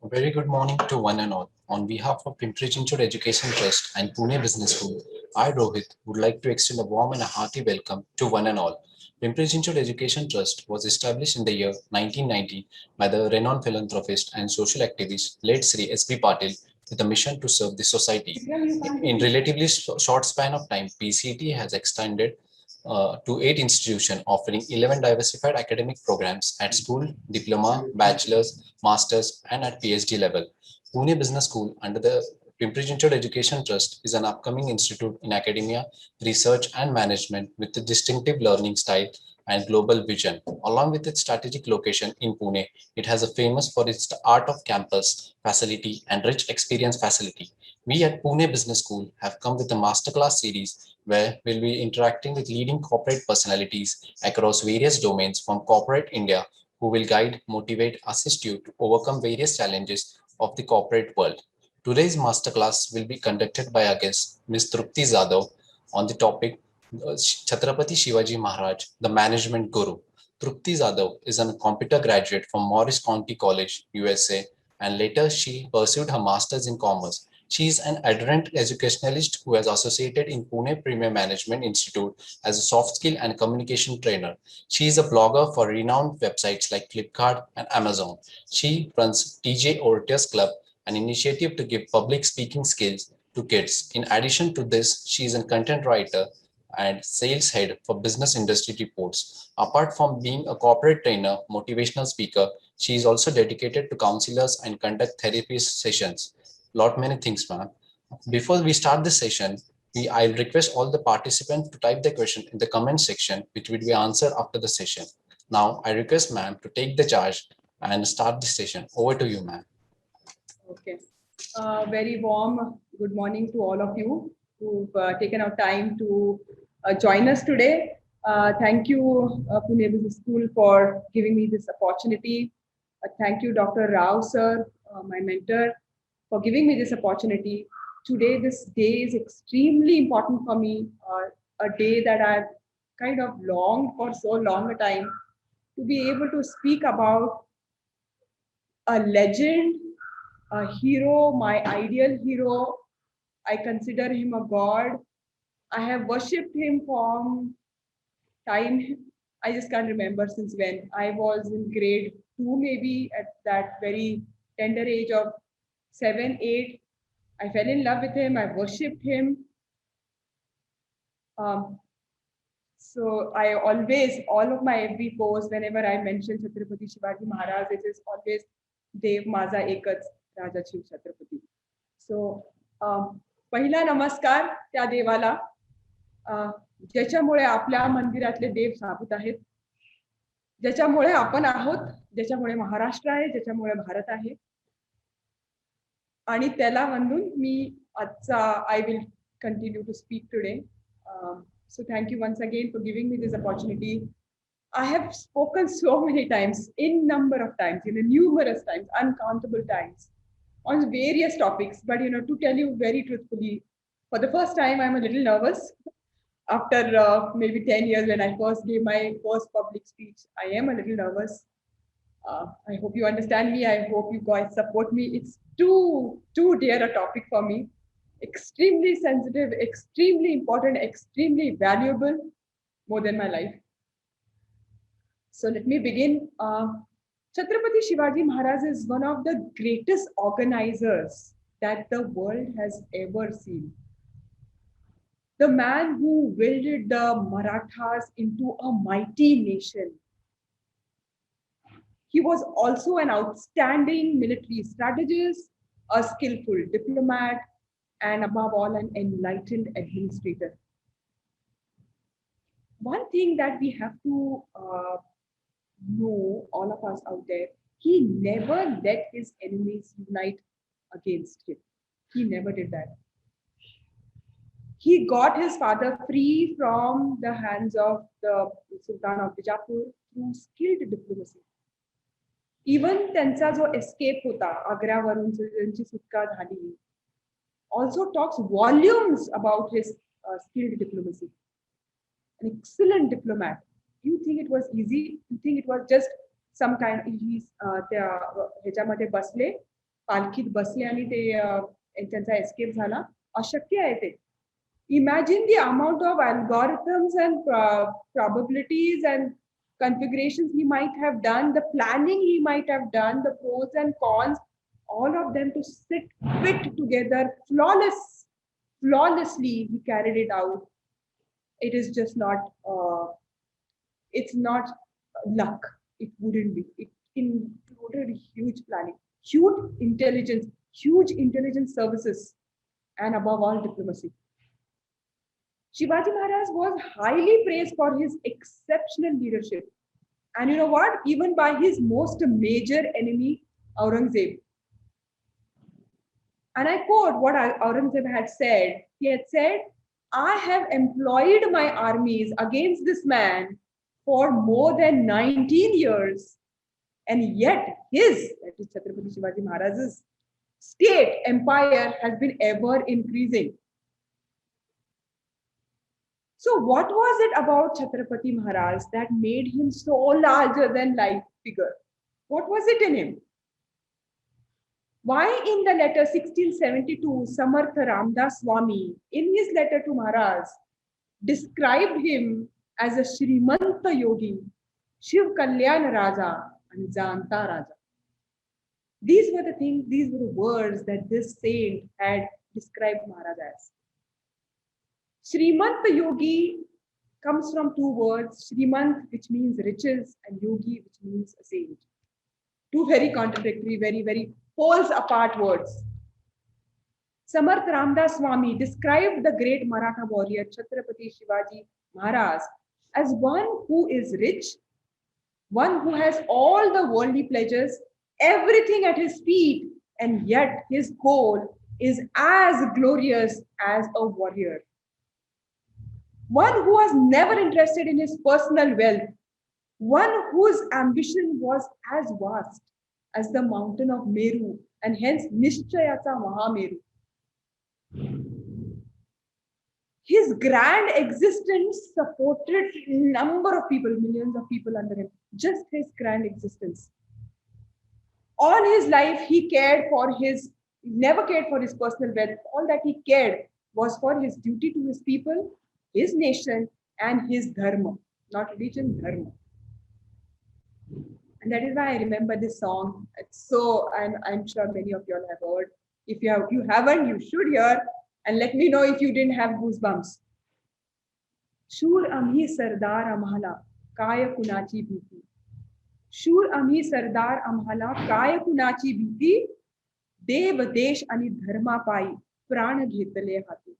A very good morning to one and all. On behalf of Pimpri Chinchod Education Trust and Pune Business School, I, Rohit, would like to extend a warm and a hearty welcome to one and all. Pimpri Chinchod Education Trust was established in the year 1990 by the renowned philanthropist and social activist late Sri S.B. Patil with a mission to serve the society. In relatively short span of time, PCT has extended to 8 institutions offering 11 diversified academic programs at school, diploma, bachelor's, master's, and at PhD level. Pune Business School, under the Pimpri Chinchwad Education Trust, is an upcoming institute in academia, research, and management with a distinctive learning style and global vision. Along with its strategic location in Pune, it has a famous for its art of campus facility and rich experience facility. We at Pune Business School have come with a masterclass series where we'll be interacting with leading corporate personalities across various domains from corporate India who will guide, motivate, assist you to overcome various challenges of the corporate world. Today's masterclass will be conducted by our guest, Ms. Trupti Zadav, on the topic Chhatrapati Shivaji Maharaj, the Management Guru. Trupti Zadav is a computer graduate from Morris County College, USA, and later she pursued her master's in commerce. She is an adherent educationalist who has associated in Pune Premier Management Institute as a soft skill and communication trainer. She is a blogger for renowned websites like Flipkart and Amazon. She runs TJ Orators Club, an initiative to give public speaking skills to kids. In addition to this, she is a content writer and sales head for business industry reports. Apart from being a corporate trainer, motivational speaker, she is also dedicated to counselors and conduct therapy sessions. Lot many things, ma'am. Before we start this session, I request all the participants to type the question in the comment section, which will be answered after the session. Now, I request ma'am to take the charge and start the session. Over to you, ma'am. Okay. Very warm good morning to all of you who've taken out time to join us today. Thank you, Pune Business School, for giving me this opportunity. Thank you, Dr. Rao, sir, my mentor, for giving me this opportunity. Today, this day is extremely important for me, a day that I've kind of longed for so long a time to be able to speak about a legend, a hero, my ideal hero. I consider him a god. I have worshipped him from time. I just can't remember since when. I was in grade two, maybe at that very tender age of 7, 8. I fell in love with him. I worshipped him. Um, so I always, all of my FB posts, whenever I mention Chhatrapati Shivaji Maharaj, it is always Dev Maza Ekach Raja Shiv Chhatrapati. So पहिला नमस्कार त्या देवाला ज्याच्यामुळे आपल्या मंदिरातले देव साबूत आहेत, ज्याच्यामुळे आपण आहोत, ज्याच्यामुळे महाराष्ट्र आहे, ज्याच्यामुळे भारत आहे. आणि त्याला वंदून मी आजचा I will continue to speak today. So thank you once again for giving me this opportunity. I have spoken so many times, in number of times, numerous times, uncountable times, on various topics. But to tell you very truthfully, for the first time, I'm a little nervous. After maybe 10 years, when I first gave my first public speech, I am a little nervous. I hope you understand me. I hope you guys support me. It's too dear a topic for me. Extremely sensitive, extremely important, extremely valuable, more than my life. So let me begin. Chhatrapati Shivaji Maharaj is one of the greatest organizers that the world has ever seen. The man who wielded the Marathas into a mighty nation. He was also an outstanding military strategist, a skillful diplomat, and above all, an enlightened administrator. One thing that we have to know, all of us out there, he never let his enemies unite against him. He never did that. He got his father free from the hands of the Sultan of Bijapur through skilled diplomacy. Even त्यांचा जो escape होता आग्र्यावरून ज्यांची सुटका झाली, also talks volumes about his skilled diplomacy. An excellent diplomat. You think it was easy? You think it was just some kind? He's ह्याच्यामध्ये बसले पालखीत बसले आणि ते त्यांचा एस्केप झाला. अशक्य आहे ते. Imagine the amount of algorithms and probabilities and configurations he might have done, the planning he might have done, the pros and cons, all of them to fit together flawlessly. He carried it out. It is just not. It's not luck. It wouldn't be. It included huge planning, huge intelligence services, and above all, diplomacy. Shivaji Maharaj was highly praised for his exceptional leadership. And you know what? Even by his most major enemy, Aurangzeb. And I quote what Aurangzeb had said. He had said, I have employed my armies against this man for more than 19 years. And yet his, that is Chhatrapati Shivaji Maharaj's state empire has been ever increasing. So what was it about Chhatrapati Maharaj that made him so larger than life figure? What was it in him? Why in the letter 1672, Samarth Ramdas Swami, in his letter to Maharaj, described him as a Shrimanta Yogi, Shiv Kalyan Raja, and Janta Raja. These were the things, these were the words that this saint had described Maharaj as. Shrimant Yogi comes from two words, Shrimant, which means riches, and Yogi, which means a saint. Two very contradictory, very poles apart words. Samarth Ramdas Swami described the great Maratha warrior Chhatrapati Shivaji Maharaj as one who is rich, one who has all the worldly pleasures, everything at his feet, and yet his goal is as glorious as a warrior. One who was never interested in his personal wealth, one whose ambition was as vast as the mountain of Meru, and hence Nishchayata Mahameru. His grand existence supported a number of people, millions of people under him, just his grand existence. All his life, he never cared for his personal wealth. All that he cared was for his duty to his people, his nation, and his dharma, not religion, dharma. And that is why I remember this song. It's so, I'm sure many of you all have heard. If you haven't, you should hear. And let me know if you didn't have goosebumps. Shur amhi sardar amhala, kaya kunachi bhiti. Shur amhi sardar amhala, kaya kunachi bhiti. Dev desh ani dharma pai, prana ghetale hati.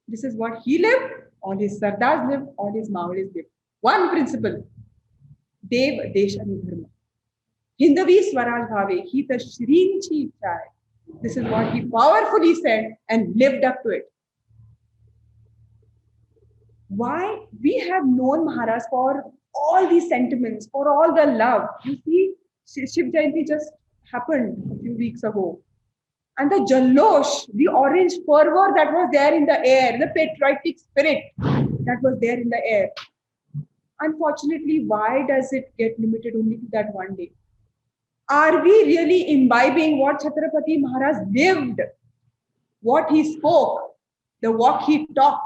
This is what he lived, all his sardars lived, all his Maoris lived. One principle. Dev desh ani dharma. Hindavi swaraj bhave, hita shrinchi chai. This is what he powerfully said and lived up to it. Why? We have known Maharaj for all these sentiments, for all the love. You see, Shiv Jayanti just happened a few weeks ago. And the Jallosh, the orange fervor that was there in the air, the patriotic spirit that was there in the air. Unfortunately, why does it get limited only to that one day? Are we really imbibing what Chhatrapati Maharaj lived, what he spoke, the walk he talked,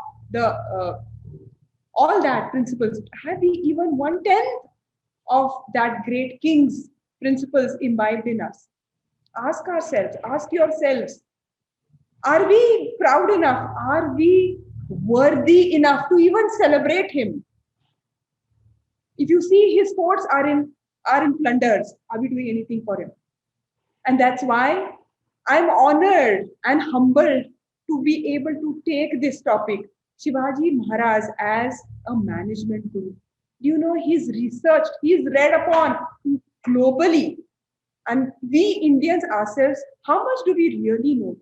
all that principles? Have we even 1/10 of that great king's principles imbibed in us? Ask ourselves, ask yourselves, are we proud enough? Are we worthy enough to even celebrate him? If you see his forts are in plunders, are we doing anything for him? And that's why I'm honored and humbled to be able to take this topic, Shivaji Maharaj as a management guru. Do you know he's researched, he's read upon globally. And we Indians ourselves, how much do we really know?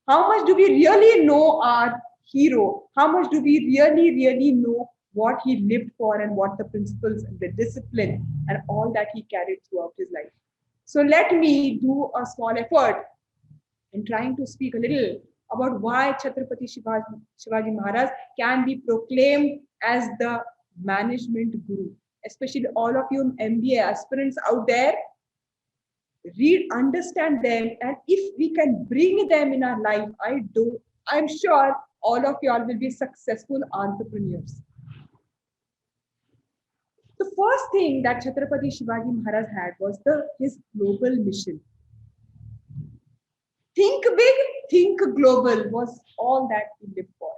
How much do we really know our hero? How much do we really know what he lived for and what the principles and the discipline and all that he carried throughout his life? So let me do a small effort in trying to speak a little about why Chhatrapati Shivaji Maharaj can be proclaimed as the management guru. Especially all of you MBA aspirants out there, read, understand them, and if we can bring them in our life, I'm sure all of y'all will be successful entrepreneurs. The first thing that Chhatrapati Shivaji Maharaj had was his global mission. Think big, think global was all that he lived for.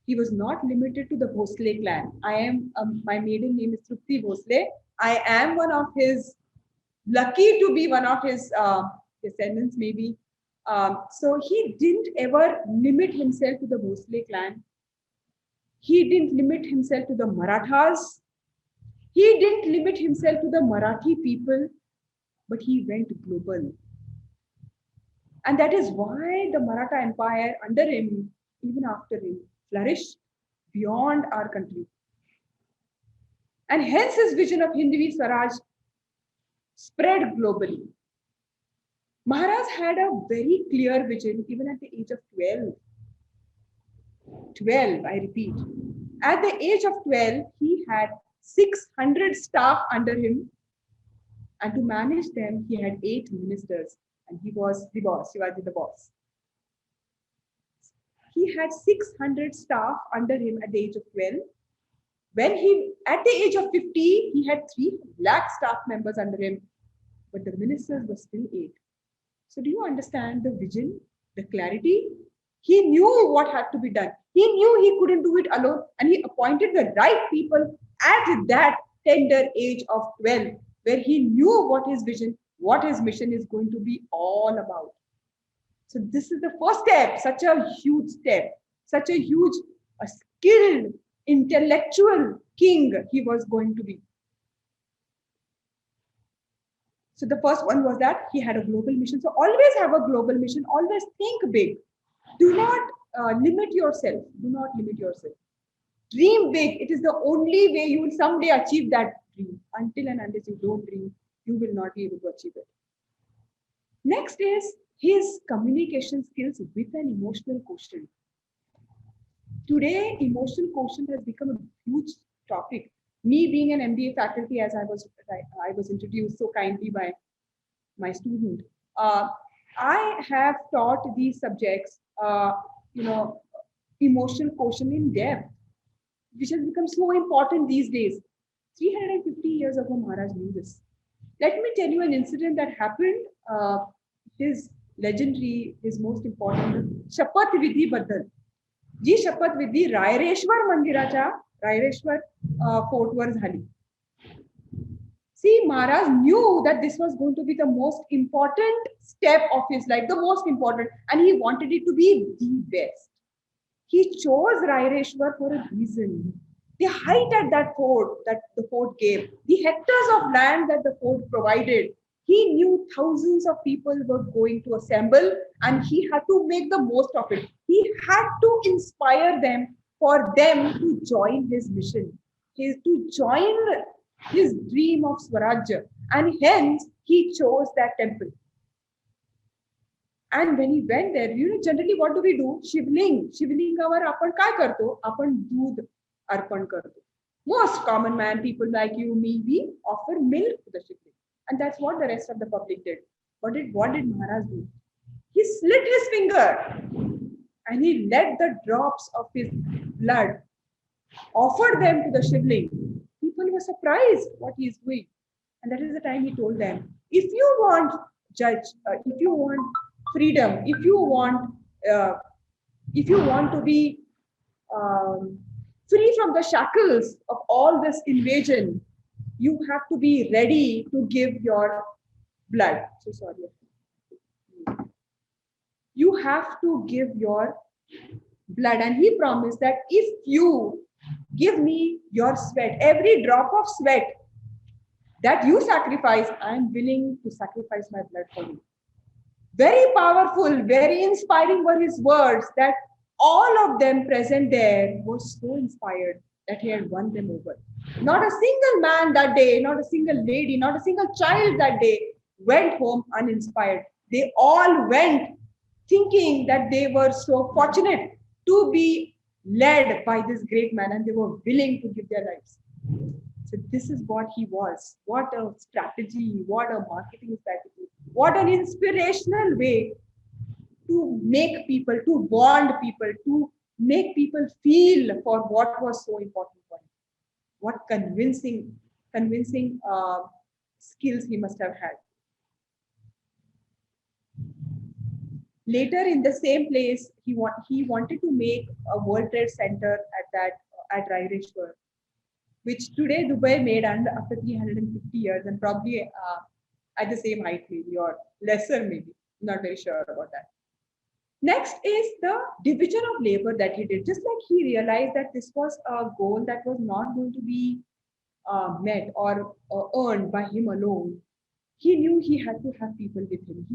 He was not limited to the Bhosle clan. My maiden name is Trupti Bhosle. I am one of his, lucky to be one of his descendants, maybe. So he didn't ever limit himself to the Bhosle clan. He didn't limit himself to the Marathas. He didn't limit himself to the Marathi people, but he went global. And that is why the Maratha Empire under him, even after him, flourished beyond our country. And hence his vision of Hinduvi Swaraj spread globally. Maharaj had a very clear vision even at the age of 12. 12, I repeat. At the age of 12, he had 600 staff under him. And to manage them, he had 8 ministers. And he was the boss, Shivaji the boss. He had 600 staff under him at the age of 12. At the age of 50, he had 3 lakh staff members under him. But the ministers were still 8. So do you understand the vision, the clarity? He knew what had to be done. He knew he couldn't do it alone. And he appointed the right people at that tender age of 12, where he knew what his vision, what his mission is going to be all about. So this is the first step, such a huge step, such a huge, skilled, intellectual king he was going to be. So the first one was that he had a global mission. So always have a global mission, always think big. Do not limit yourself. Do not limit yourself. Dream big. It is the only way you will someday achieve that dream. Until and unless you don't dream, you will not be able to achieve it. Next is his communication skills with an emotional quotient. Today, emotional quotient has become a huge topic. Me being an MBA faculty, as I was introduced so kindly by my student, I have taught these subjects, emotional quotient in depth, which has become so important these days. 350 years ago, Maharaj knew this. Let me tell you an incident that happened. His legendary, his most important, Shapath Vidhi Baddal. जी शपथ विधी रायरेश्वर मंदिराच्या Raireshwar fort वर झाली. See, Maharaj knew that this was going to be the most important step of his life, the most important, and he wanted it to be the best. He chose Raireshwar for a reason. The height at that fort, that the fort gave, the hectares of land that the fort provided, he knew thousands of people were going to assemble and he had to make the most of it. He had to inspire them for them to join his mission, to join his dream of Swarajya, and hence he chose that temple. And when he went there, generally what do we do? Shivlingavar आपण काय करतो? आपण दूध अर्पण करतो. Most common man, people like you, me, we offer milk to the Shivling. And that's what the rest of the public did. What did Maharaj do? He slit his finger and he let the drops of his blood, offered them to the Shivling. People were surprised what he is doing. And that is the time he told them, if you want if you want freedom, if you want to be free from the shackles of all this invasion, you have to be ready to give your blood. So sorry. You have to give your blood. And he promised that if you give me your sweat, every drop of sweat that you sacrifice, I am willing to sacrifice my blood for you. Very powerful, very inspiring were his words, that all of them present there were so inspired that he had won them over. Not a single man that day, not a single lady, not a single child that day went home uninspired. They all went thinking that they were so fortunate to be led by this great man and they were willing to give their lives. So this is what he was. What a strategy, what a marketing strategy, what an inspirational way to make people, to bond people, to make people feel for what was so important for him. What convincing skills he must have had. Later, in the same place, he wanted to make a World Trade Center at Raireshwar, which today Dubai made under after 350 years and probably at the same height maybe or lesser maybe. Not very sure about that. Next is the division of labor that he did. Just like he realized that this was a goal that was not going to be met or earned by him alone, he knew he had to have people with him.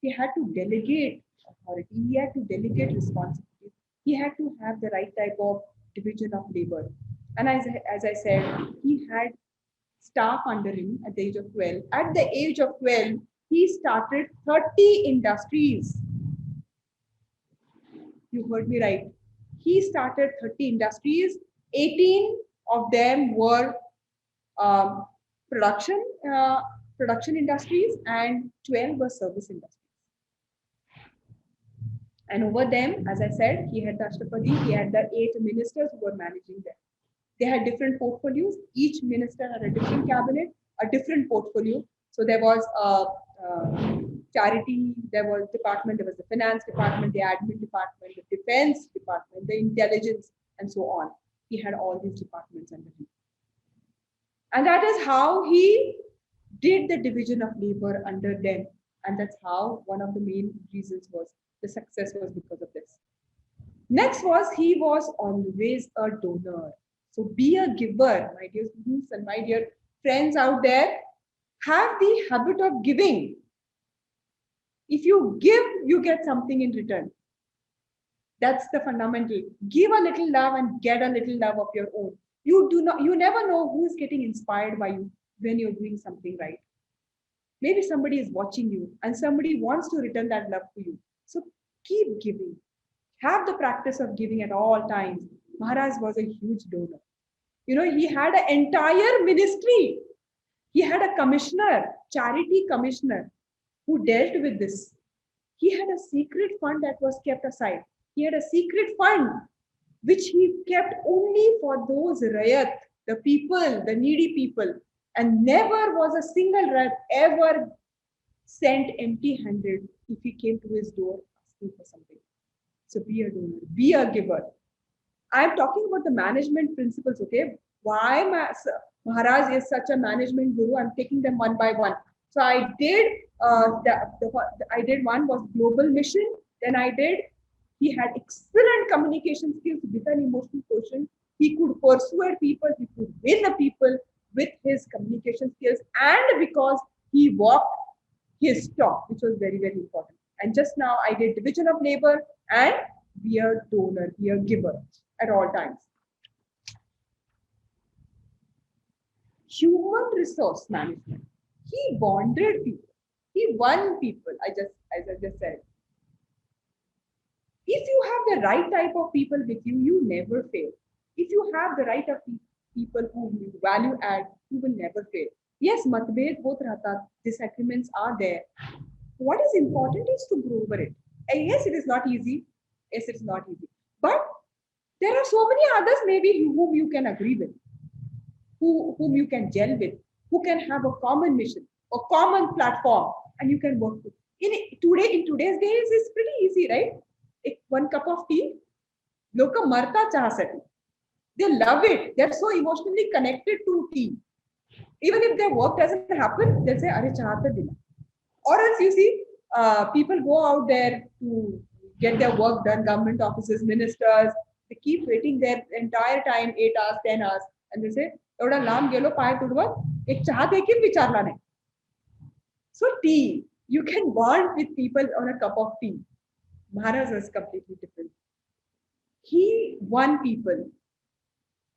He had to delegate authority. He had to delegate responsibility. He had to have the right type of division of labor. And as I said, he had staff under him at the age of 12. At the age of 12, he started 30 industries. You heard me right. He started 30 industries. 18 of them were um, production production industries and 12 were service industries. And over them, as I said, he had the Ashrafadi, he had the 8 ministers who were managing them. They had different portfolios. Each minister had a different cabinet, a different portfolio. So there was charity, there was department, there was the finance department, the admin department, the defense department, the intelligence, and so on. He had all these departments under him. And that is how he did the division of labor under them. And that's how one of the main reasons was the success was because of this. Next was he was always a donor. So be a giver, my dear students and my dear friends out there. Have the habit of giving. If you give, you get something in return. That's the fundamental. Give a little love and get a little love of your own. You never know who is getting inspired by you when you're doing something right. Maybe somebody is watching you and somebody wants to return that love to you. So keep giving. Have the practice of giving at all times. Maharaj was a huge donor. You know, he had an entire ministry. He had a commissioner, charity commissioner, who dealt with this. He had a secret fund that was kept aside. He had a secret fund which he kept only for those rayat, the people, the needy people. And never was a single rayat ever sent empty-handed if he came to his door asking for something. So be a donor, be a giver. I'm talking about the management principles, okay? Why Maharaj is such a management guru? I'm taking them one by one. So I did, I did one was global mission. Then he had excellent communication skills with an emotional quotient. He could persuade people, he could win the people with his communication skills. And because he walked his talk, which was very, very important. And just now I did division of labor and be a donor, be a giver at all times. Human resource management. He bonded people. He won people. As I just said. If you have the right type of people with you, you never fail. If you have the right of people who value add, you will never fail. Yes, matbed both rahta, disagreements are there. What is important is to grow over it. And yes, it is not easy. Yes, it's not easy. But there are so many others maybe whom you can agree with, whom you can gel with, who can have a common mission, a common platform, and you can work with. In today's days, it's pretty easy, right? One cup of tea, loka marta cha sati. They love it. They're so emotionally connected to tea. Even if their work doesn't happen, they'll say, "Are chahta dila." Or else you see, people go out there to get their work done, government offices, ministers, they keep waiting their entire time, 8 hours, 10 hours, and they say, "Oda lam gelo pay tudwa, ek chaha deke vicharla nahi." So tea, you can bond with people on a cup of tea. Maharaj was completely different. He won people.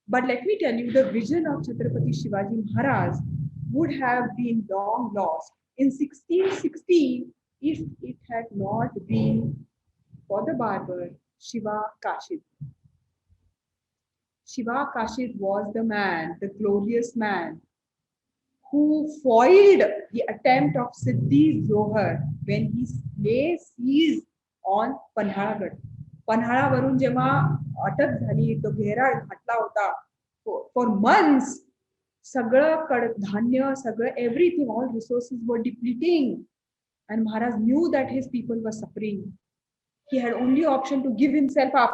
But let me tell you, the vision of Chhatrapati Shivaji Maharaj would have been long lost in 1616 if it had not been for the barber Shiva Kashid. Shiva Kashid was the man, the glorious man, who foiled the attempt of Siddhi Zohar when he lay siege on Panhalagad. पन्हाळावरून जेव्हा अटक झाली तो घेरा घातला होता for months सगळं कडधान्य सगळं everything all resources were depleting and Maharaj knew that his people were suffering. He had only option to give himself up,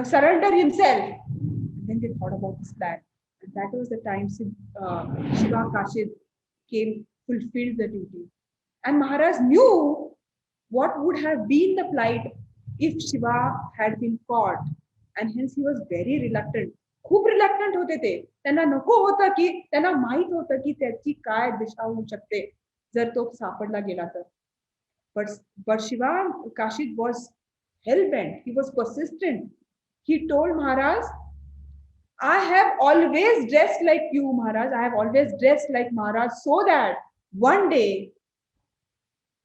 surrender himself. And then they thought about this plan. And that was the time Shiva Kashid came, fulfilled the duty. And Maharaj knew what would have been the plight if Shiva had been caught. And hence he was very reluctant. खूप reluctant होते ते. त्यांना नको होतं की त्यांना माहित होतं की त्याची काय दिशा होऊ शकते जर तो सापडला गेला तर. But Shiva Kashid was hell-bent. He was persistent. He told Maharaj, I have always dressed like you, Maharaj. I have always dressed like Maharaj so that one day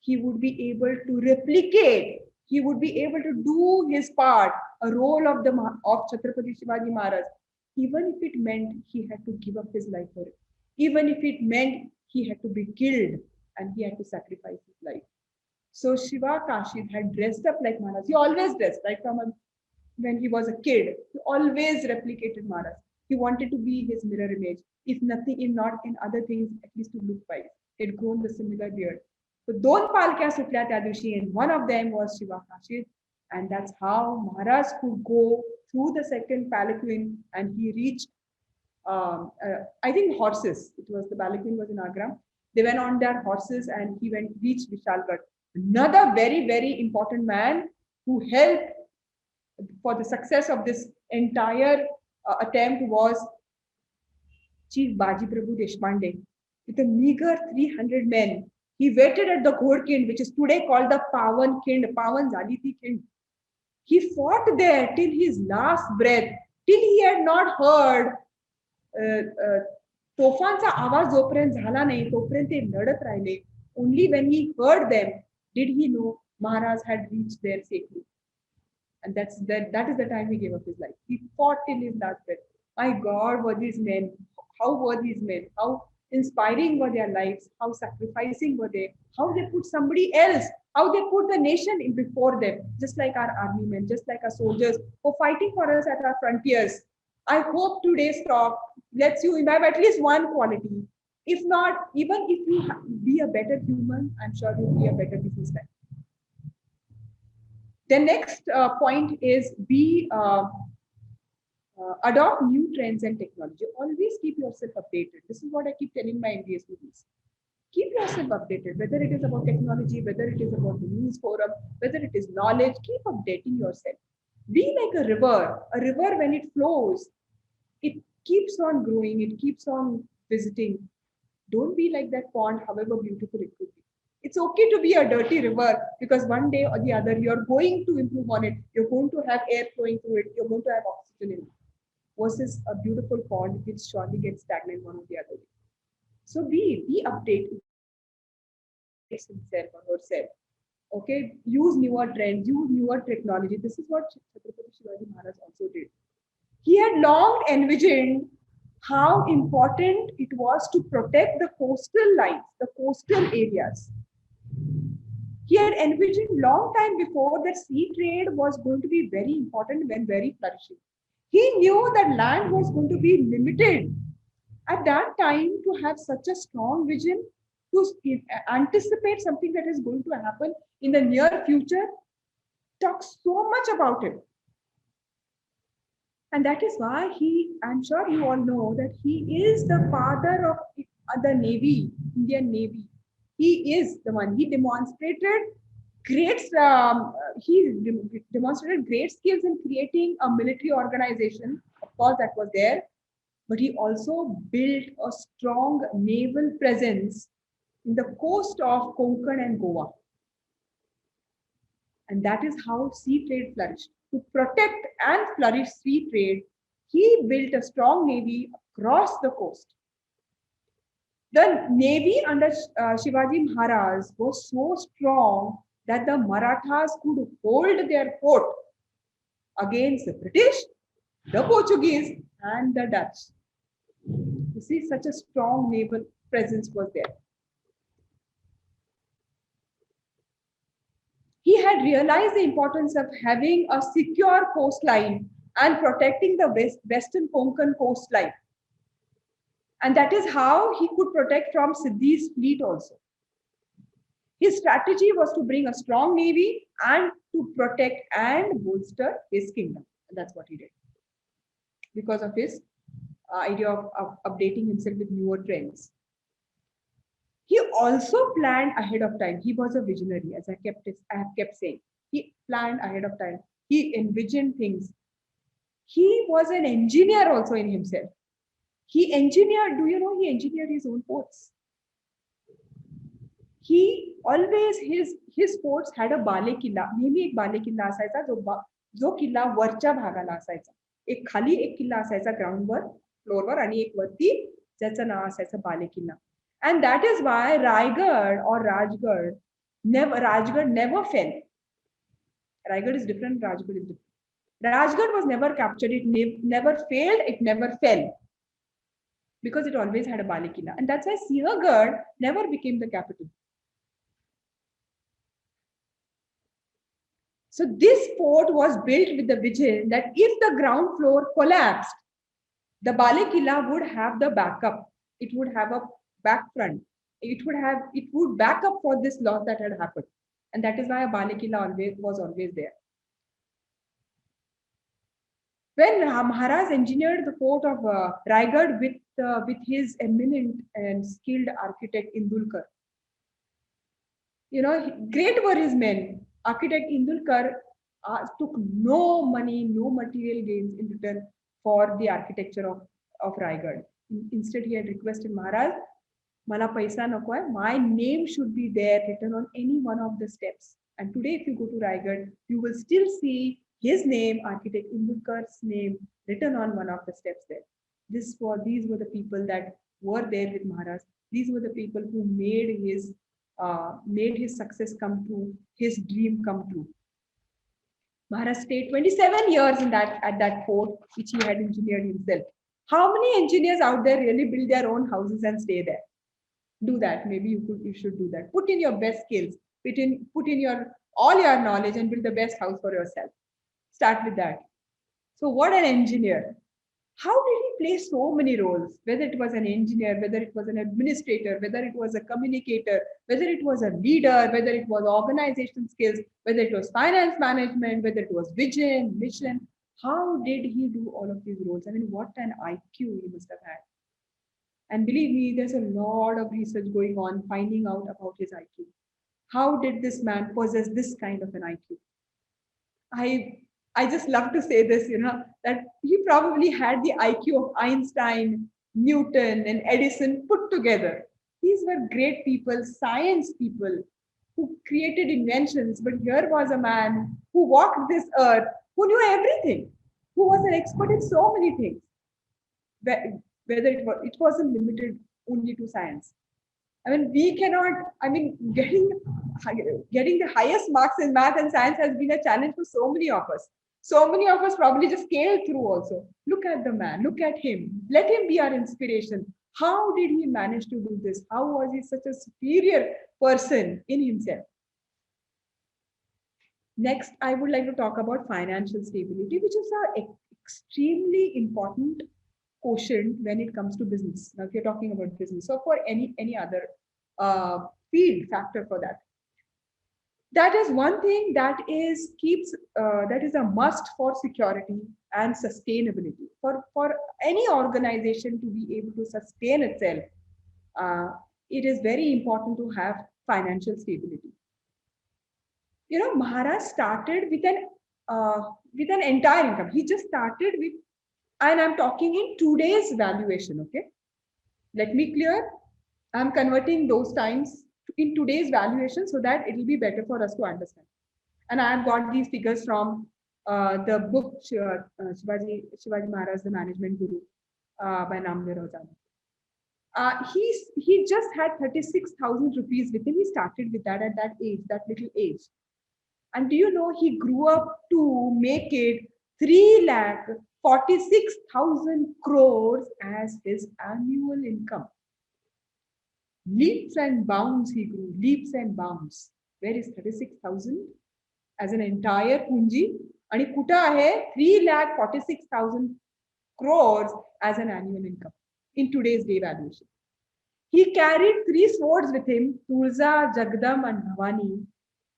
he would be able to replicate, he would be able to do his part, a role of Chhatrapati Shivaji Maharaj, even if it meant he had to give up his life for it, even if it meant he had to be killed and he had to sacrifice his life. So Shiva Kashid had dressed up like Maharaj. He always dressed, right from when he was a kid. He always replicated Maharaj. He wanted to be his mirror image. If nothing, if not in other things, at least to look wise. He had grown the similar beard. So दोन पालख्या सुटल्या त्या दिवशी, and one of them was Shiva Kashid, and that's how Maharaj could go through the second palanquin, and he reached, I think horses. It was the palanquin was in Agra. They went on their horses, and he reached Vishalgarh. Another very, very important man who helped for the success of this entire attempt was Chief Baji Prabhu Deshpande. With a meager 300 men, he waited at the Ghodkind, which is today called the Pawan Kind, Pawan Zaliti Kind. He fought there till his last breath, till he had not heard तोफांचा आवाज जोपर्यंत झाला नाही तोपर्यंत ते लढत राहिले. Only when he heard them did he know Maharaj had reached there safely. And that is the time he gave up his life. He fought till his last breath. My God, were these men? How were these men? How inspiring were their lives? How sacrificing were they? How they put somebody else? How they put the nation in before them? Just like our army men, just like our soldiers who are fighting for us at our frontiers. I hope today's talk lets you imbibe at least one quality. If not, even if you be a better human, I'm sure you'll be a better businessman. The next point is adopt new trends and technology. Always keep yourself updated. This is what I keep telling my MBA students. Keep yourself updated, whether it is about technology, whether it is about the news forum, whether it is knowledge, keep updating yourself. Be like a river. A river, when it flows, it keeps on growing, it keeps on visiting. Don't be like that pond, however beautiful it could be. It's okay to be a dirty river because one day or the other you're going to improve on it. You're going to have air flowing through it. You're going to have oxygen in it. Versus a beautiful pond, which surely gets stagnant one or the other. So be updated himself or herself. Okay, use newer trends, use newer technology. This is what Chhatrapati Shivaji Maharaj also did. He had long envisioned how important it was to protect the coastal lines, the coastal areas. He had envisioned long time before that sea trade was going to be very important when very flourishing. He knew that land was going to be limited. At that time, to have such a strong vision, to anticipate something that is going to happen in the near future, talk so much about it. And that is why I'm sure you all know that he is the father of the Navy, Indian Navy. He is the one. He demonstrated great skills in creating a military organization. Of course, that was there. But he also built a strong naval presence in the coast of Konkan and Goa. And that is how sea trade flourished. To protect and flourish sea trade, he built a strong navy across the coast. The navy under Shivaji Maharaj was so strong that the Marathas could hold their fort against the British the Portuguese, and the Dutch. You see, such a strong naval presence was there. He had realized the importance of having a secure coastline and protecting the western Konkan coastline. And that is how he could protect from Siddhi's fleet also. His strategy was to bring a strong navy and to protect and bolster his kingdom. And that's what he did because of his idea of updating himself with newer trends. He also planned ahead of time. He was a visionary, as I have kept saying. He planned ahead of time. He envisioned things. He was an engineer also in himself. He engineered, do you know, he engineered his own forts. He always, his forts had a बाले किल्ला, नेहमी एक बाले किल्ला असायचा जो किल्ला वरच्या भागाला असायचा. एक खाली एक किल्ला असायचा ग्राउंडवर फ्लोअरवर आणि एक वरती ज्याचं नाव असायचं बाले किल्ला. And that is why Raigad or Rajgarh never fell. Raigad is different, Rajgarh is different. Rajgarh was never captured, it never failed, it never fell. Because it always had a Bale Killa. And that's why Sihagarh never became the capital. So this fort was built with the vision that if the ground floor collapsed, the Bale Killa would have the backup. It would have a back front. It would back up for this loss that had happened. And that is why a Bale Killa was always there. When Maharaj engineered the fort of Raigad with his eminent and skilled architect Indulkar, you know, great were his men. Architect Indulkar took no money, no material gains in return for the architecture of Raigad. Instead, he had requested Maharaj, Mala paisa nako hai, my name should be there written on any one of the steps. And today, if you go to Raigad, you will still see his name, architect Indulkar's name, written on one of the steps there. These were the people that were there with Maharaj. These were the people who made his success come true, his dream come true. Maharaj stayed 27 years at that fort, which he had engineered himself. How many engineers out there really build their own houses and stay there? Do that. Maybe you should do that. Put in your best skills. Put in all your knowledge and build the best house for yourself. Start with that. So what an engineer. How did he play so many roles? Whether it was an engineer, whether it was an administrator, whether it was a communicator, whether it was a leader, whether it was organization skills, whether it was finance management, whether it was vision, mission. How did he do all of these roles? I mean, what an IQ he must have had. And believe me, there's a lot of research going on finding out about his IQ. How did this man possess this kind of an IQ? I just love to say this, that he probably had the IQ of Einstein, Newton, and Edison put together. These were great people, science people who created inventions. But here was a man who walked this earth, who knew everything, who was an expert in so many things. Whether it wasn't limited only to science. I mean, getting the highest marks in math and science has been a challenge for so many of us. So many of us probably just scaled through also. Look at the man, look at him. Let him be our inspiration. How did he manage to do this? How was he such a superior person in himself? Next, I would like to talk about financial stability, which is an extremely important quotient when it comes to business. Now, if you're talking about business, so for any other field factor for that. That is one thing that is a must for security and sustainability. For any organization to be able to sustain itself, it is very important to have financial stability. Maharaj started with an entire income. He just started with, and I'm talking in today's valuation, okay? Let me clear. I'm converting those times in today's valuation so that it will be better for us to understand. And I've got these figures from the book Shivaji Maharaj, the Management Guru by Namdev Ozana. He just had 36,000 rupees with him. He started with that at that age, that little age. And do you know, he grew up to make it 3,46,000 crores as his annual income. Leaps and bounds he grew, leaps and bounds. Where is 36,000 as an entire punji? And kuta hai 3,46,000 crores as an annual income in today's day valuation. He carried 3 swords with him, Tulsa, Jagdam, and Bhavani,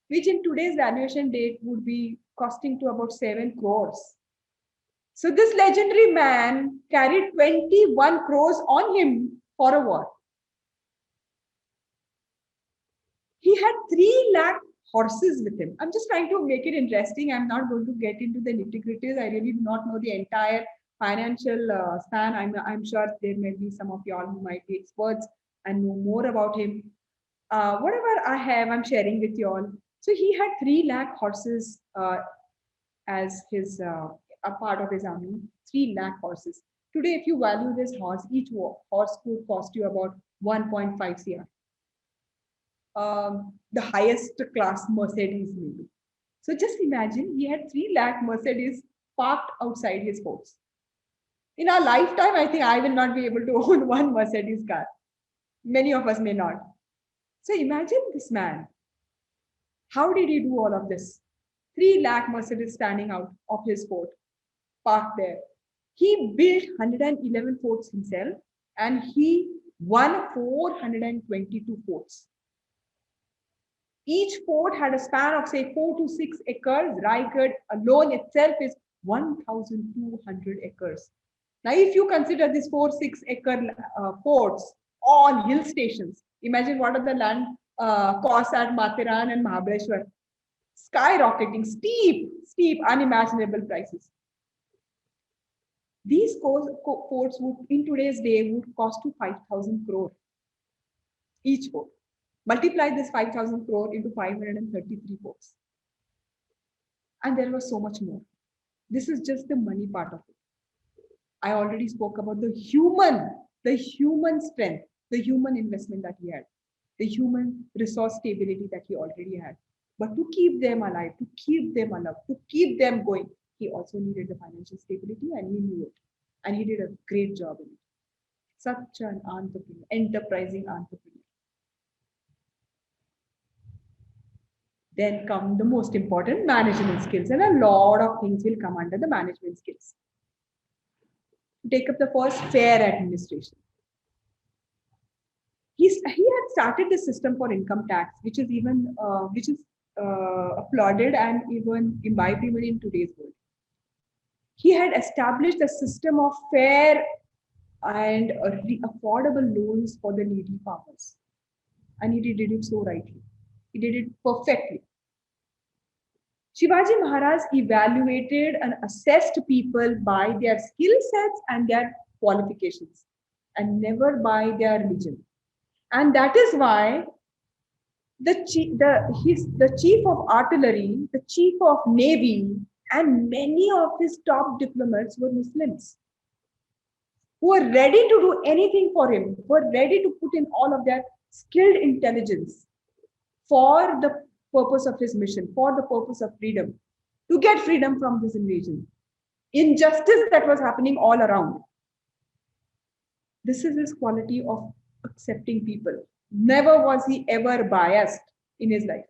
which in today's valuation date would be costing to about 7 crores. So this legendary man carried 21 crores on him for a war. He had 3 lakh horses with him. I'm just trying to make it interesting. I'm not going to get into the nitty-gritties. I really do not know the entire financial span. I'm sure there may be some of y'all who might be experts and know more about him. Whatever I have, I'm sharing with y'all. So he had 3 lakh horses as his a part of his army. 3 lakh horses. Today, if you value this horse, each horse could cost you about 1.5 cr. The highest class Mercedes maybe. So just imagine he had 3 lakh Mercedes parked outside his house. In our lifetime, I think I will not be able to own one Mercedes car. Many of us may not. So imagine this man. How did he do all of this? 3 lakh Mercedes standing out of his fort, parked there. He built 111 forts himself and he won 422 forts. Each fort had a span of say 4 to 6 acres. Raigad alone itself is 1,200 acres. Now, if you consider these 4-6 acre forts, all hill stations, imagine what are the land costs at Mathiran and Mahabaleshwar. Skyrocketing, steep, unimaginable prices. These forts would, in today's day, would cost to 5,000 crore each fort. Multiply this 5,000 crore into 533 forts. And there was so much more. This is just the money part of it. I already spoke about the human strength, the human investment that he had, the human resource stability that he already had. But to keep them alive, to keep them alive, to keep them going, he also needed the financial stability and he knew it. And he did a great job in it. Such an entrepreneur, enterprising entrepreneur. Then come the most important management skills, and a lot of things will come under the management skills. Take up the first, fair administration. He had started the system for income tax, which is applauded and even imbibed even in today's world. He had established a system of fair and affordable loans for the needy farmers, and he did it so rightly. He did it perfectly. Shivaji Maharaj evaluated and assessed people by their skill sets and their qualifications, and never by their religion. And that is why the chief of artillery, the chief of navy, and many of his top diplomats were Muslims who were ready to do anything for him, were ready to put in all of their skilled intelligence for the purpose of his mission, for the purpose of freedom, to get freedom from this invasion, injustice that was happening all around. This is his quality of accepting people. Never was he ever biased in his life.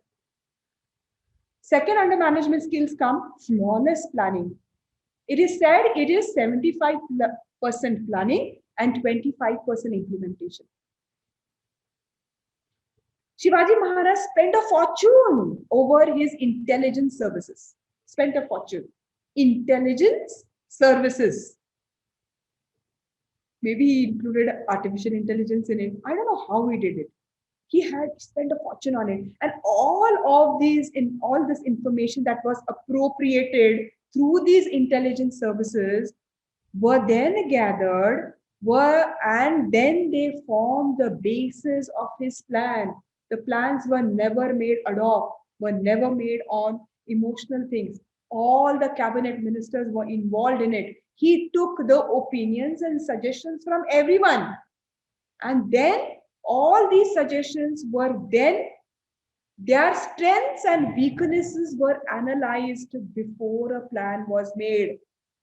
Second, under management skills come flawless planning. It is said it is 75% planning and 25% implementation. Shivaji Maharaj spent a fortune over his intelligence services. Spent a fortune. Intelligence services. Maybe he included artificial intelligence in it. I don't know how he did it. He had spent a fortune on it. And all this information that was appropriated through these intelligence services were then gathered, and then they formed the basis of his plan. The plans were never made ad hoc, were never made on emotional things. All the cabinet ministers were involved in it. He took the opinions and suggestions from everyone. And then all these suggestions were then Their strengths and weaknesses were analyzed before a plan was made.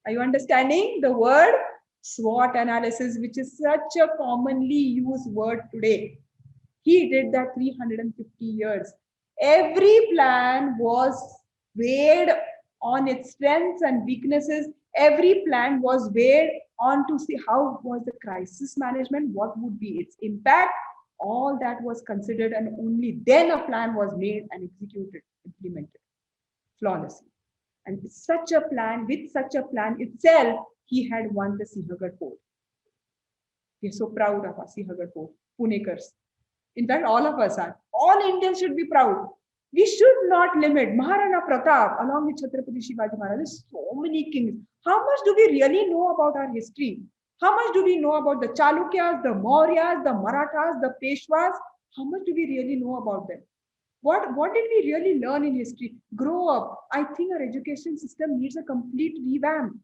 Are you understanding the word SWOT analysis, which is such a commonly used word today? He did that 350 years. Every plan was weighed on its strengths and weaknesses. Every plan was weighed on to see how was the crisis management, what would be its impact. All that was considered, and only then a plan was made and executed, implemented flawlessly. And with such a plan itself, he had won the Sihagar Fort. We are so proud of our Sihagar Fort, Punekars. In fact, all of us are. All Indians should be proud. We should not limit. Maharana Pratap, along with Chhatrapati Shivaji Maharaj, there's so many kings. How much do we really know about our history? How much do we know about the Chalukyas, the Mauryas, the Marathas, the Peshwas? How much do we really know about them? What did we really learn in history? Grow up. I think our education system needs a complete revamp.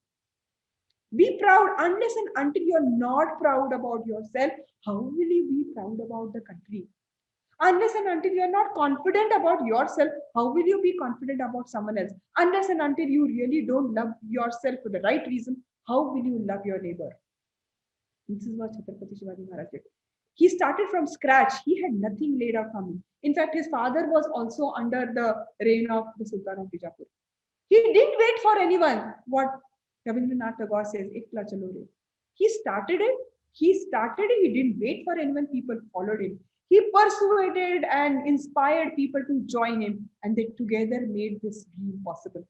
Be proud. Unless and until you're not proud about yourself, how will you be proud about the country? Unless and until you're not confident about yourself, how will you be confident about someone else? Unless and until you really don't love yourself for the right reason, how will you love your neighbor? This is what Chhatrapati Shivaji Maharaj did. He started from scratch. He had nothing laid out from him. In fact, his father was also under the reign of the Sultan of Bijapur. He didn't wait for anyone. What Rabindranath Tagore says, Ekla chalo re. He started it. He didn't wait for anyone. People followed him. He persuaded and inspired people to join him, and they together made this dream possible.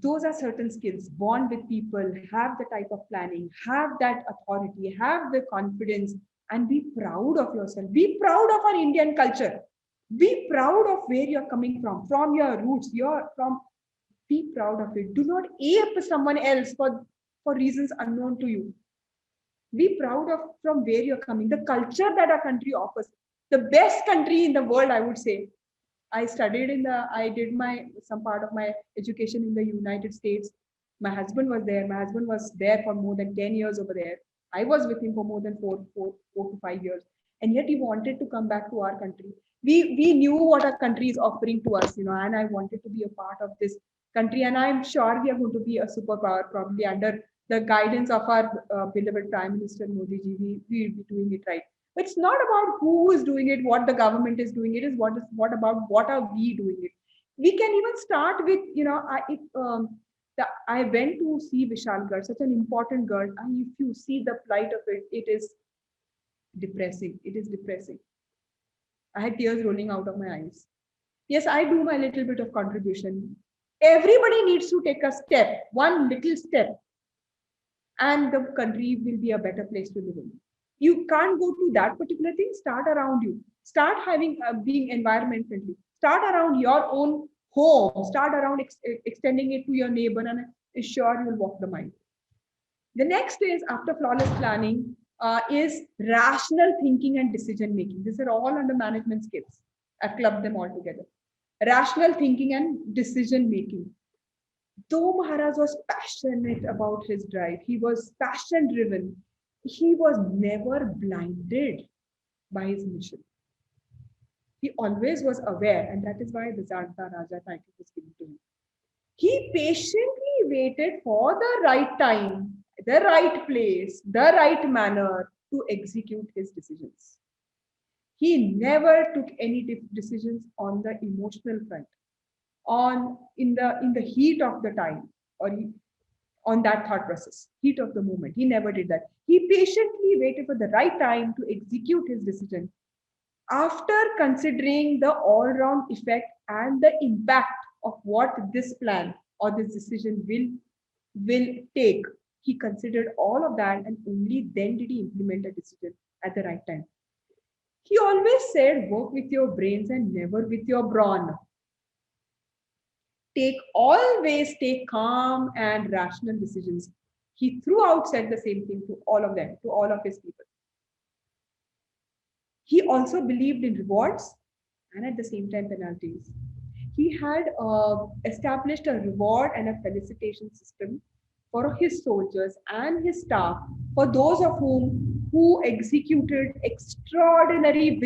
Those are certain skills. Bond with people, have the type of planning, have that authority, have the confidence, and be proud of yourself. Be proud of our Indian culture. Be proud of where you're coming from your roots. Be proud of it. Do not ape someone else for reasons unknown to you. Be proud of from where you're coming, the culture that our country offers. The best country in the world, I would say. I did some part of my education in the United States. My husband was there. My husband was there for more than 10 years over there. I was with him for more than 4 to 5 years. And yet he wanted to come back to our country. We knew what our country is offering to us, and I wanted to be a part of this country. And I'm sure we are going to be a superpower, probably under the guidance of our beloved Prime Minister Modi ji. We'll be doing it right. It's not about who is doing it, what the government is doing. It is what about what are we doing it. We can even start with, I went to see Vishalgarh, such an important girl, and if you see the plight of it, it is depressing. It is depressing. I had tears rolling out of my eyes. Yes, I do my little bit of contribution. Everybody needs to take a step, one little step, and the country will be a better place to live in. You can't go to that particular thing. Start around you. Start being environment friendly. Start around your own home. Start around extending it to your neighbor, and is sure you'll walk the mile. The next is, after flawless planning, is rational thinking and decision making. These are all under management skills. I've clubbed them all together. Rational thinking and decision making. Though Maharaj was passionate about his drive, he was passion driven, he was never blinded by his mission. He always was aware, and that is why the Janta Raja title was given to him. He patiently waited for the right time, the right place, the right manner to execute his decisions. He never took any decisions on the emotional front, in the heat of the time, or on that thought process, heat of the moment. He never did that. He patiently waited for the right time to execute his decision. After considering the all-round effect and the impact of what this plan or this decision will take, he considered all of that, and only then did he implement a decision at the right time. He always said, work with your brains and never with your brawn. Always take calm and rational decisions. He throughout said the same thing to all of them, to all of his people. He also believed in rewards and at the same time penalties. He had established a reward and a felicitation system for his soldiers and his staff, for those of whom who executed extraordinary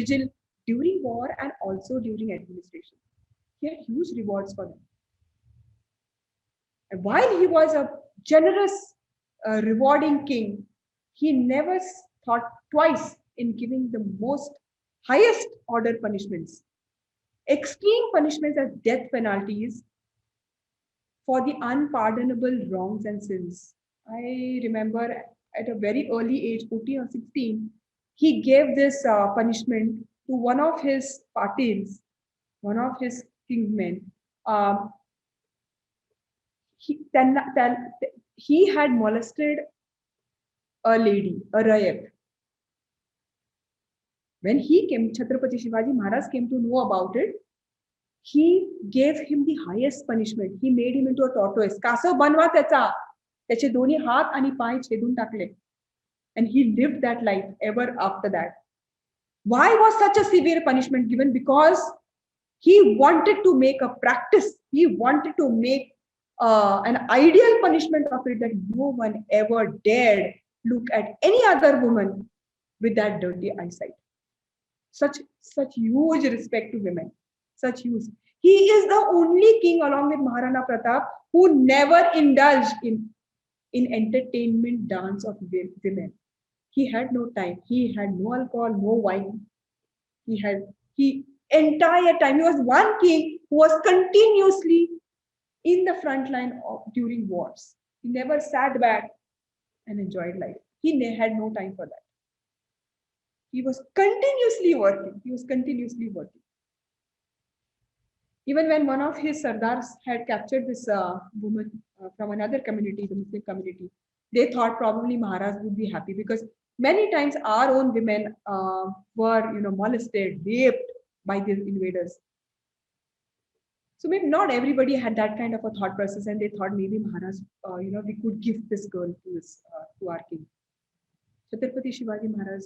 during war and also during administration. He had huge rewards for them. And while he was a generous, rewarding king, he never thought twice in giving the most highest order punishments, extreme punishments as death penalties for the unpardonable wrongs and sins. I remember at a very early age, 14 or 16, he gave this punishment to one of his patils, one of his kingsmen. Um, he had molested a lady, a rayat. When Chhatrapati Shivaji Maharaj came to know about it, he gave him the highest punishment. He made him into a tortoise. कासव बनवा त्याचा. त्याचे दोन्ही हात आणि पाय छेदून टाकले. And he lived that life ever after that. Why was such a severe punishment given? Because he wanted to make a practice. He wanted to make an ideal punishment of it, that no one ever dared look at any other woman with that dirty eyesight. Such huge respect to women. Such huge. He is the only king along with Maharana Pratap who never indulged in entertainment dance of women. He had no time. He had no alcohol, no wine. He entire time. He was one king who was continuously in the front line during wars. He never sat back and enjoyed life. He had no time for that. He was continuously working. Even when one of his sardars had captured this woman from another community, the Muslim community, they thought probably Maharaj would be happy, because many times our own women were, molested, raped by these invaders. So maybe not everybody had that kind of a thought process, and they thought maybe Maharaj, we could give this girl to our king. Chhatrapati Shivaji Maharaj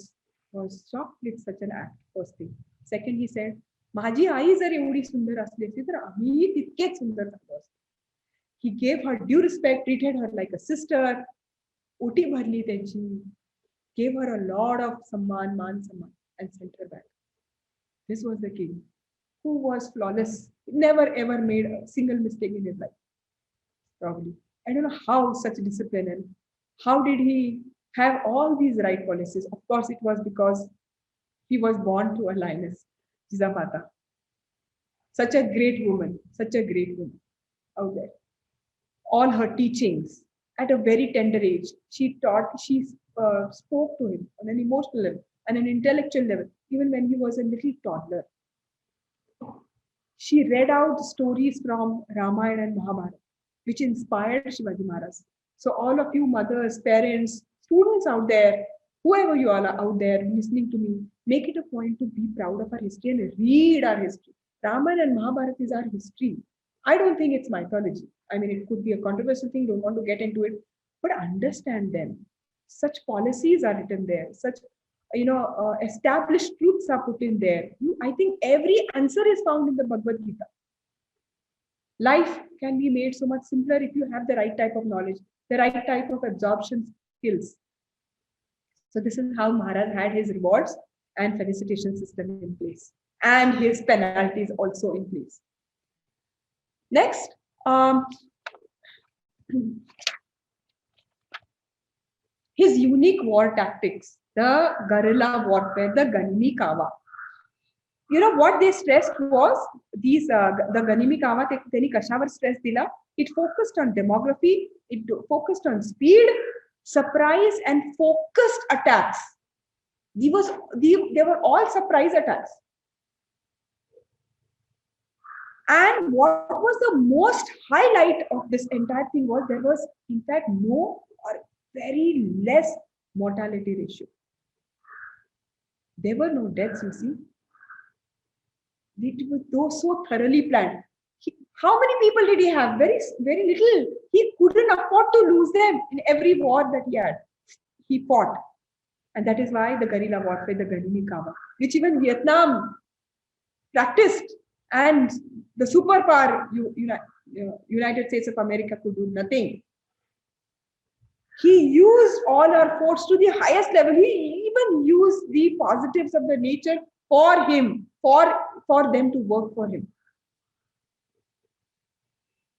was shocked with such an act, first thing. Second, he said, माझी आई जर एवढी सुंदर असली असती तर आम्ही तितकेच सुंदर झालो असतो. He gave her due respect, treated her like a sister, OT भरली त्यांची, gave her a lot of मान सम्मान, and sent her back. This was the king who was flawless, never ever made a single mistake in his life. Probably. I don't know how such discipline, and how did he have all these right policies. Of course, it was because he was born to a lioness, Jizamata. Such a great woman out there. All her teachings at a very tender age, she spoke to him on an emotional level, and an intellectual level, even when he was a little toddler. She read out stories from Ramayana and Mahabharata, which inspired Shivaji Maharaj. So all of you mothers, parents, students out there, whoever you all are out there listening to me, make it a point to be proud of our history and read our history. Ramayana and Mahabharata is our history. I don't think it's mythology. I mean, it could be a controversial thing, don't want to get into it, but understand them. Such policies are written there, such established truths are put in there. I think every answer is found in the Bhagavad Gita. Life can be made so much simpler if you have the right type of knowledge, the right type of absorption skills. So this is how Maharaj had his rewards and felicitation system in place, and his penalties also in place. Next, his unique war tactics, the guerrilla warfare, the Ganimi Kawa. You know what they stressed was these the Ganimi Kawa. Teni kashavar stress dila. It focused on demography. It focused on speed, surprise, and focused attacks. They were all surprise attacks. And what was the most highlight of this entire thing was there was, in fact, no or very less mortality ratio. There were no deaths, you see. It was so thoroughly planned. How many people did he have? Very, very little. He couldn't afford to lose them in every war that he had. He fought. And that is why the guerrilla warfare, the Ganimi Kawa, which even Vietnam practiced, and the superpower United States of America could do nothing. He used all our force to the highest level. He even used the positives of the nature for him, for them to work for him.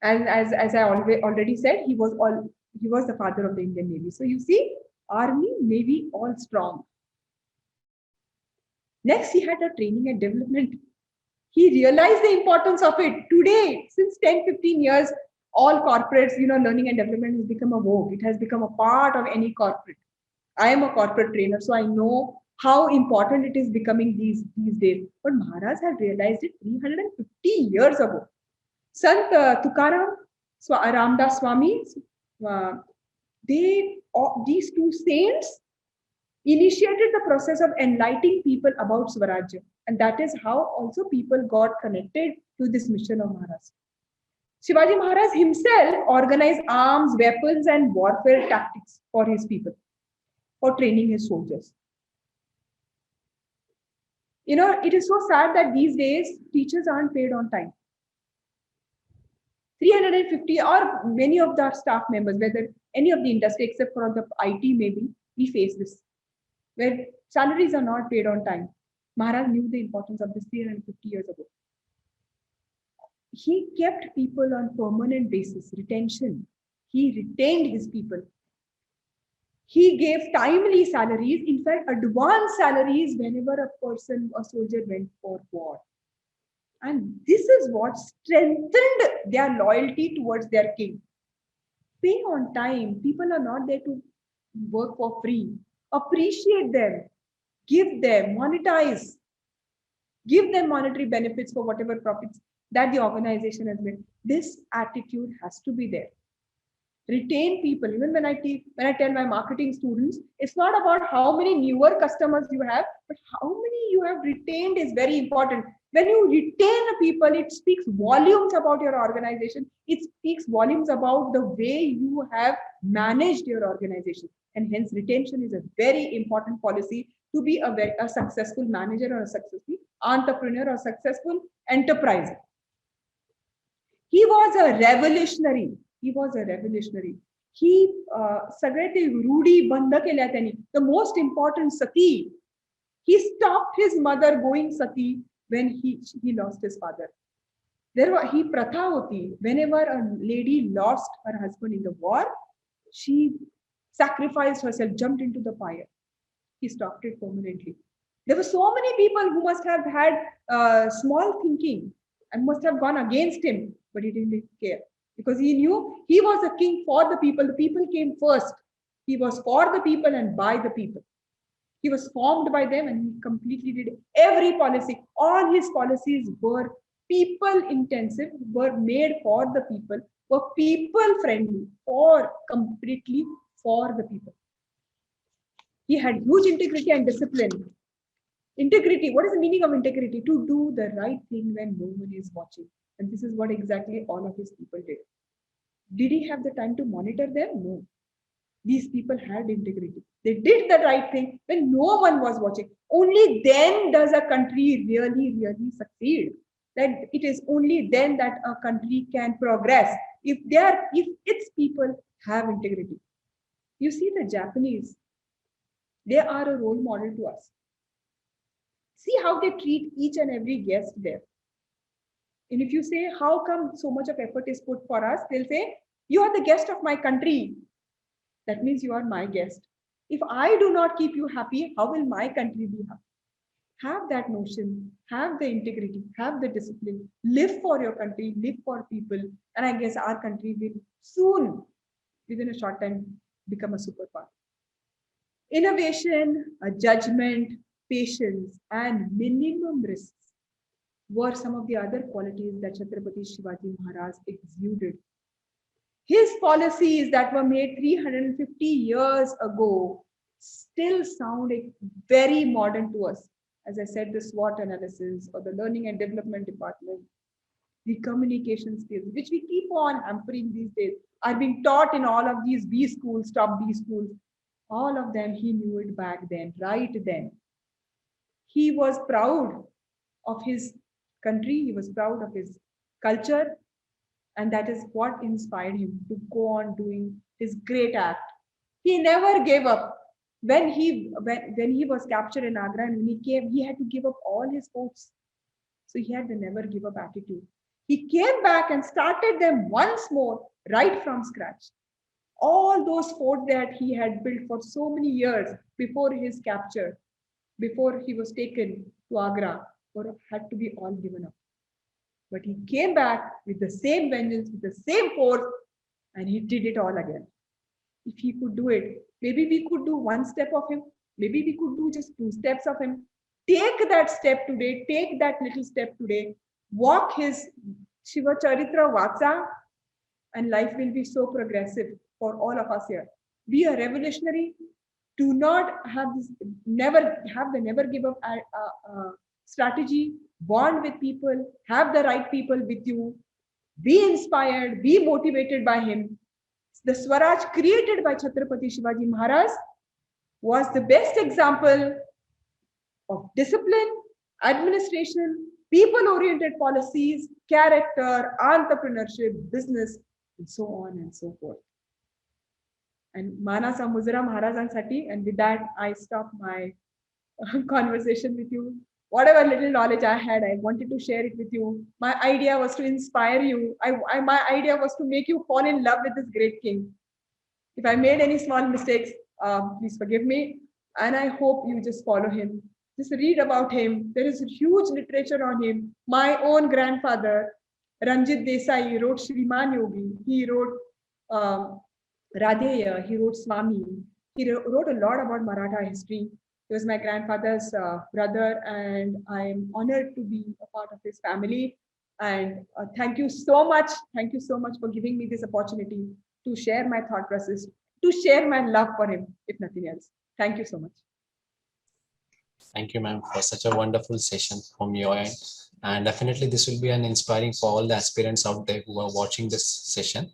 And as I already said, he was the father of the Indian Navy. So you see, army, navy, all strong. Next, he had a training and development. He realized the importance of it. Today, since 10, 15 years, all corporates, learning and development has become a vogue. It has become a part of any corporate. I am a corporate trainer, so I know how important it is becoming these days. But Maharaj had realized it 350 years ago. Sant Tukaram, Ramdas Swami, uh, these two saints initiated the process of enlightening people about Swarajya. And that is how also people got connected to this mission of Maharaj. Shivaji Maharaj himself organized arms, weapons, and warfare tactics for his people, for training his soldiers. It is so sad that these days teachers aren't paid on time. 350 or many of the staff members, whether any of the industry except for the IT maybe, we face this, where salaries are not paid on time. Maharaj knew the importance of this 350 years ago. He kept people on permanent basis, retention. He retained his people. He gave timely salaries, in fact, advanced salaries whenever a soldier went for war. And this is what strengthened their loyalty towards their king. Pay on time. People are not there to work for free. Appreciate them. Give them, monetize. Give them monetary benefits for whatever profits that the organization has made. This attitude has to be there. Retain people. Even when I tell my marketing students, it's not about how many newer customers you have, but how many you have retained is very important. When you retain people, it speaks volumes about your organization. It speaks volumes about the way you have managed your organization. And hence, retention is a very important policy to be a successful manager or a successful entrepreneur or successful enterprise. He was a revolutionary. He सगळे ते रूढी बंद केल्या त्यांनी. The most important sati. He stopped his mother going sati when he lost his father. He pratha hoti. Whenever a lady lost her husband in the war, she sacrificed herself, jumped into the fire. He stopped it permanently. There were so many people who must have had small thinking and must have gone against him, but he didn't care because he knew he was a king for the people. The people came first. He was for the people and by the people. He was formed by them and he completely did every policy. All his policies were people intensive, were made for the people, were people friendly, or completely for the people. He had huge integrity and discipline. Integrity, what is the meaning of integrity? To do the right thing when no one is watching. And this is what exactly all of his people did. Did he have the time to monitor them? No. These people had integrity. They did the right thing when no one was watching. Only then does a country really, really succeed. That it is only then that a country can progress if its people have integrity. You see, the Japanese, they are a role model to us. See how they treat each and every guest there. And if you say, how come so much of effort is put for us? They'll say, you are the guest of my country. That means you are my guest. If I do not keep you happy, how will my country be happy? Have that notion, have the integrity, have the discipline, live for your country, live for people. And I guess our country will soon, within a short time, become a superpower. Innovation, judgment, patience, and minimum risks were some of the other qualities that Chhatrapati Shivaji Maharaj exuded. His policies that were made 350 years ago still sound very modern to us. As I said, the SWOT analysis or the learning and development department, the communication skills, which we keep on hampering these days, are being taught in all of these B schools, top B schools. All of them, he knew it back then, right then. He was proud of his country, he was proud of his culture, and that is what inspired him to go on doing his great act. He never gave up. When he was captured in Agra and when he came, he had to give up all his forts. So he had the never give up attitude. He came back and started them once more, right from scratch. All those forts that he had built for so many years before his capture, before he was taken to Agra, had to be all given up. But he came back with the same vengeance, with the same force, and he did it all again. If he could do it, maybe we could do one step of him. Maybe we could do just 2 steps of him. Take that step today. Take that little step today. Walk his Shiva Charitra Vatsa, and life will be so progressive for all of us here. Be a revolutionary. Do not have this. Never have the never give up strategy. Bond with people. Have the right people with you. Be inspired. Be motivated by him. The Swaraj created by Chhatrapati Shivaji Maharaj was the best example of discipline, administration, people-oriented policies, character, entrepreneurship, business, and so on and so forth. And Manasa Muzra Maharajansati, and with that, I stop my conversation with you. Whatever little knowledge I had, I wanted to share it with you. My idea was to inspire you. My idea was to make you fall in love with this great king. If I made any small mistakes, please forgive me. And I hope you just follow him. Just read about him. There is huge literature on him. My own grandfather, Ranjit Desai, wrote Shriman Yogi. He wrote Radheya. He wrote Swami. He wrote a lot about Maratha history. He was my grandfather's brother, and I'm honored to be a part of his family. And thank you so much. Thank you so much for giving me this opportunity to share my thought process, to share my love for him, if nothing else. Thank you so much. Thank you, ma'am, for such a wonderful session from your end. And definitely this will be an inspiring for all the aspirants out there who are watching this session.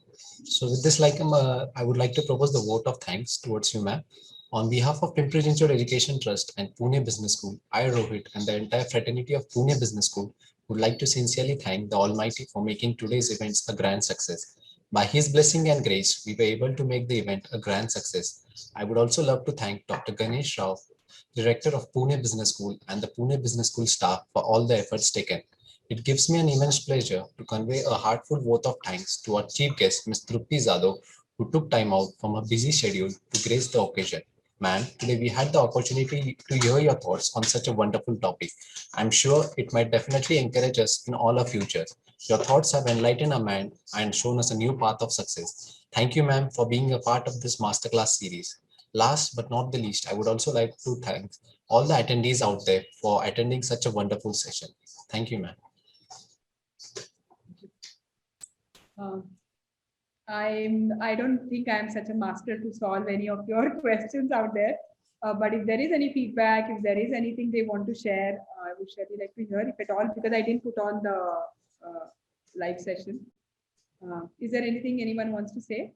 So with this, I would like to propose the vote of thanks towards you, ma'am. On behalf of Pimpri Chinchwad Education Trust and Pune Business School, I, Rohit, and the entire fraternity of Pune Business School would like to sincerely thank the Almighty for making today's events a grand success. By His blessing and grace, we were able to make the event a grand success. I would also love to thank Dr. Ganesh Rao, Director of Pune Business School, and the Pune Business School staff for all the efforts taken. It gives me an immense pleasure to convey a heartfelt vote of thanks to our chief guest, Ms. Trupti Zadov, who took time out from her busy schedule to grace the occasion. Ma'am, today we had the opportunity to hear your thoughts on such a wonderful topic. I'm sure it might definitely encourage us in all our futures. Your thoughts have enlightened our mind and shown us a new path of success. Thank you, ma'am, for being a part of this masterclass series. Last but not the least, I would also like to thank all the attendees out there for attending such a wonderful session. Thank you, ma'am. I don't think I'm such a master to solve any of your questions out there. But if there is any feedback, if there is anything they want to share, I would surely like to hear, if at all, because I didn't put on the live session. Is there anything anyone wants to say?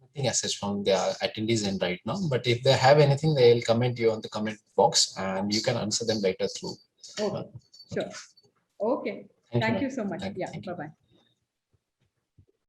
Nothing as such from the attendees in right now, but if they have anything, they'll comment you on the comment box and you can answer them later through. Okay, sure. Okay, thank you so much. Yeah, bye-bye.